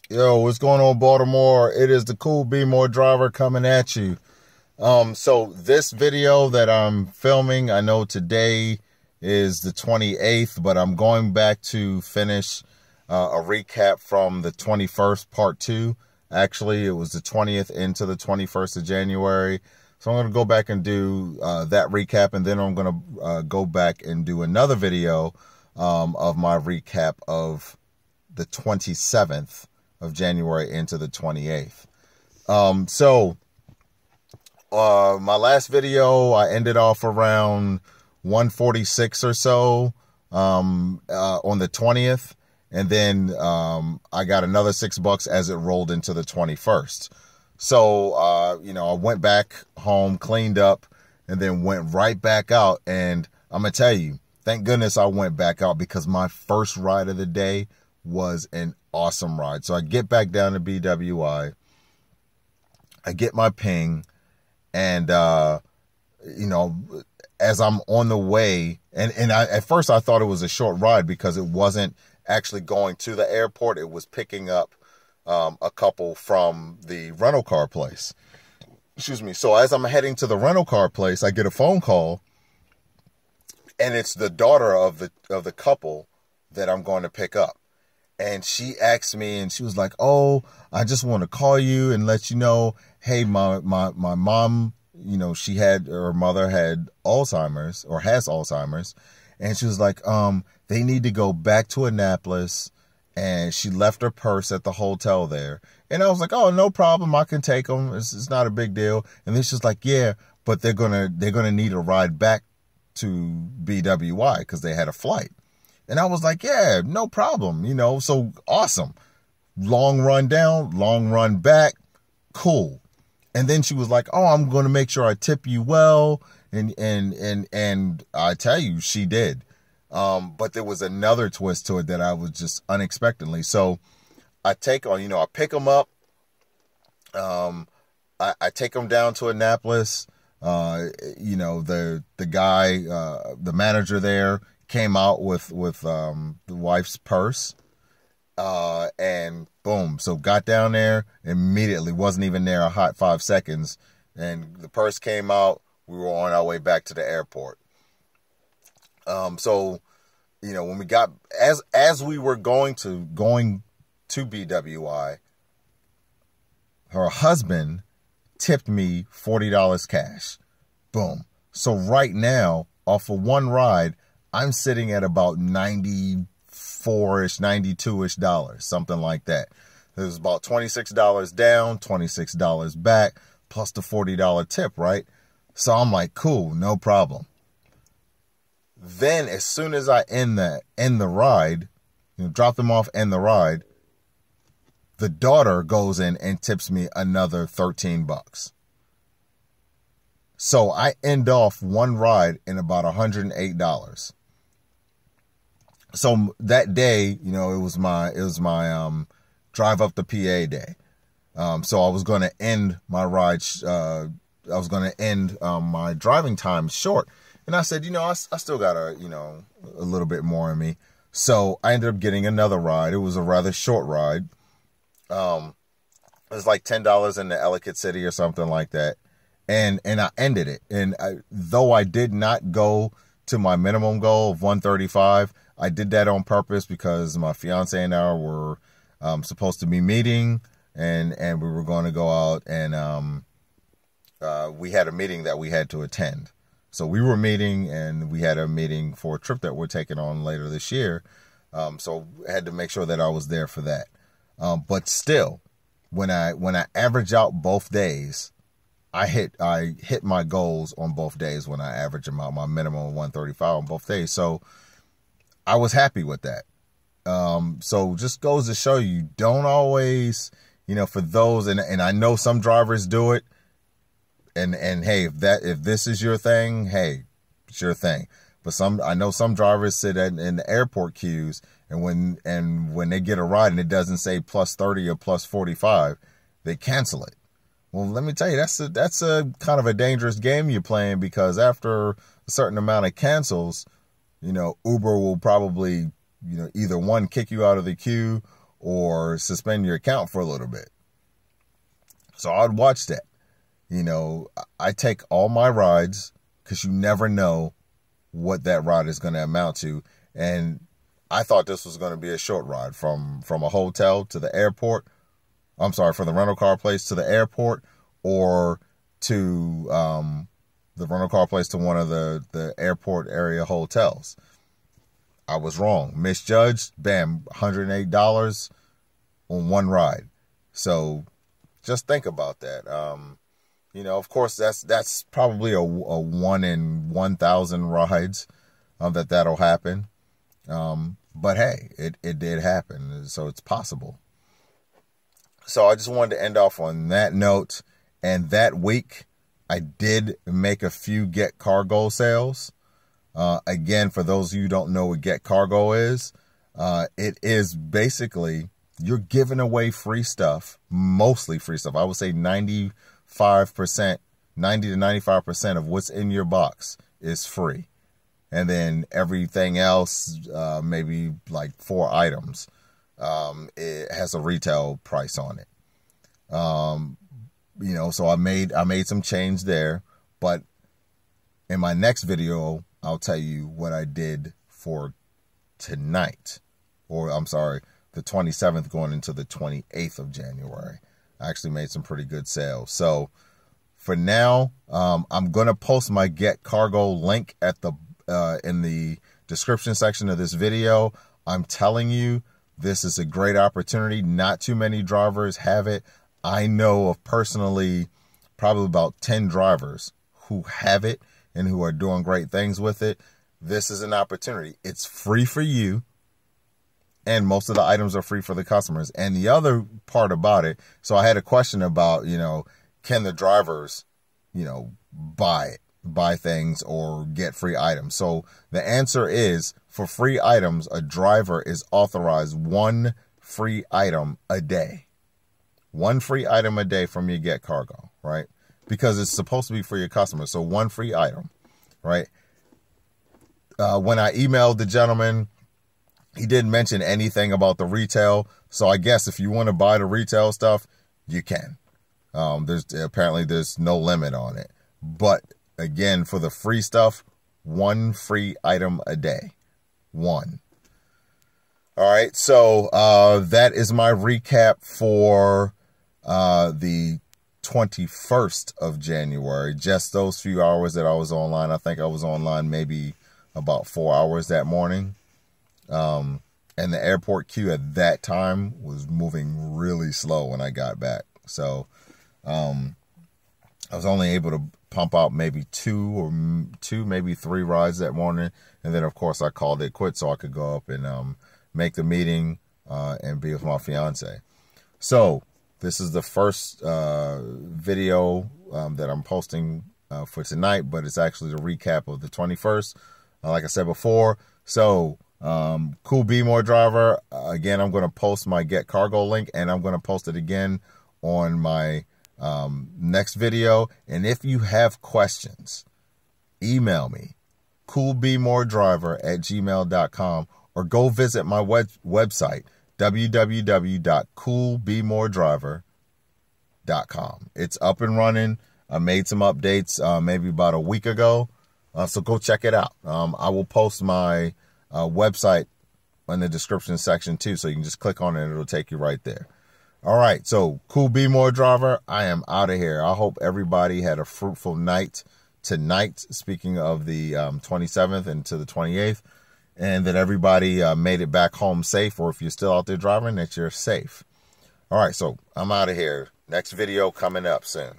Yo, what's going on, Baltimore? It is the CoolB'more driver coming at you. So this video that I'm filming, I know today is the 28th, but I'm going back to finish a recap from the 21st, part 2. Actually, it was the 20th into the 21st of January. So I'm going to go back and do that recap, and then I'm going to go back and do another video of my recap of the 27th of January into the 28th. My last video, I ended off around 146 or so on the 20th. And then I got another $6 as it rolled into the 21st. So, I went back home, cleaned up, and then went right back out. And I'm going to tell you, thank goodness I went back out, because my first ride of the day was an awesome ride. So I get back down to BWI. I get my ping. And, as I'm on the way, and at first I thought it was a short ride because it wasn't actually going to the airport. It was picking up a couple from the rental car place. Excuse me. So as I'm heading to the rental car place, I get a phone call, and it's the daughter of the couple that I'm going to pick up. And she asked me, and she was like, "Oh, I just want to call you and let you know, hey, my mom, her mother had Alzheimer's, or has Alzheimer's." And she was like, they need to go back to Annapolis, and she left her purse at the hotel there. And I was like, "Oh, no problem. I can take them. It's not a big deal." And then she's like, "Yeah, but they're gonna need a ride back to BWI because they had a flight." And I was like, "Yeah, no problem." So awesome. Long run down, long run back. Cool. And then she was like, "Oh, I'm going to make sure I tip you well." And I tell you, she did. But there was another twist to it that I was just unexpectedly. So I pick them up. I take them down to Annapolis. The guy, the manager there, came out with the wife's purse, and boom. So got down there immediately, wasn't even there a hot 5 seconds. And the purse came out. We were on our way back to the airport. When we got, as we were going to BWI, her husband tipped me $40 cash. Boom. So right now, off of one ride, I'm sitting at about 94-ish, 92-ish dollars, something like that. It was about $26 down, $26 back, plus the $40 tip, right? So I'm like, cool, no problem. Then as soon as I end the ride, drop them off, end the ride, the daughter goes in and tips me another $13. So I end off one ride in about $108. So that day, it was my drive up the PA day. So I was going to end my ride. I was going to end my driving time short. And I said, I still got a little bit more in me. So I ended up getting another ride. It was a rather short ride. It was like $10 in the Ellicott City or something like that. And I ended it. And though I did not go to my minimum goal of 135, I did that on purpose because my fiance and I were supposed to be meeting, and we were going to go out, and we had a meeting that we had to attend. So we were meeting, and we had a meeting for a trip that we're taking on later this year. So I had to make sure that I was there for that. But still, when I average out both days, I hit my goals on both days when I average them out, my minimum of 135 on both days. So I was happy with that. So just goes to show you, don't always, for those, and I know some drivers do it. And hey, if this is your thing, hey, it's your thing. But I know some drivers sit in the airport queues, and when they get a ride and it doesn't say plus 30 or plus 45, they cancel it. Well, let me tell you, that's a kind of a dangerous game you're playing, because after a certain amount of cancels, Uber will probably, either one, kick you out of the queue, or suspend your account for a little bit. So I'd watch that. You know, I take all my rides because you never know what that ride is going to amount to. And I thought this was going to be a short ride from a hotel to the airport. I'm sorry, from the rental car place to the airport, or to the rental car place to one of the airport area hotels. I was wrong. Misjudged. Bam, $108 on one ride. So just think about that. You know, of course, that's probably a 1 in 1,000 rides that'll happen. But hey, it did happen, so it's possible. So I just wanted to end off on that note. And that week, I did make a few Get Cargo sales. Again, for those of you who don't know what Get Cargo is, it is basically you're giving away free stuff, mostly free stuff. I would say 90 to 95% of what's in your box is free. And then everything else, maybe like 4 items, it has a retail price on it. You know, so I made some change there, but in my next video, I'll tell you what I did for tonight, or I'm sorry, the 27th going into the 28th of January. I actually made some pretty good sales. So for now, I'm going to post my Get Cargo link at the in the description section of this video. I'm telling you, this is a great opportunity. Not too many drivers have it. I know of personally probably about 10 drivers who have it and who are doing great things with it. This is an opportunity. It's free for you, and most of the items are free for the customers. And the other part about it, so I had a question about, you know, can the drivers, you know, buy things or get free items? So the answer is, for free items, a driver is authorized 1 free item a day. 1 free item a day from your Get Cargo, right? Because it's supposed to be for your customers. So 1 free item, right? When I emailed the gentleman, he didn't mention anything about the retail. So I guess if you want to buy the retail stuff, you can. There's no limit on it. But again, for the free stuff, 1 free item a day. 1. All right. So that is my recap for the 21st of January. Just those few hours that I was online. I think I was online maybe about 4 hours that morning. And the airport queue at that time was moving really slow when I got back. So I was only able to pump out maybe 2, maybe 3 rides that morning. And then, of course, I called it quits so I could go up and make the meeting and be with my fiance. So this is the first video that I'm posting for tonight, but it's actually the recap of the 21st, like I said before. So CoolB'more driver, again, I'm going to post my Get Cargo link, and I'm going to post it again on my next video. And if you have questions, email me, CoolB'moreDriver@gmail.com, or go visit my website, www.CoolB'moreDriver.com. It's up and running. I made some updates maybe about a week ago, so go check it out. I will post my website in the description section too, so you can just click on it and it'll take you right there. All right, so CoolB'more driver, I am out of here. I hope everybody had a fruitful night tonight, speaking of the 27th and to the 28th, and that everybody made it back home safe, or if you're still out there driving, that you're safe. All right, so I'm out of here. Next video coming up soon.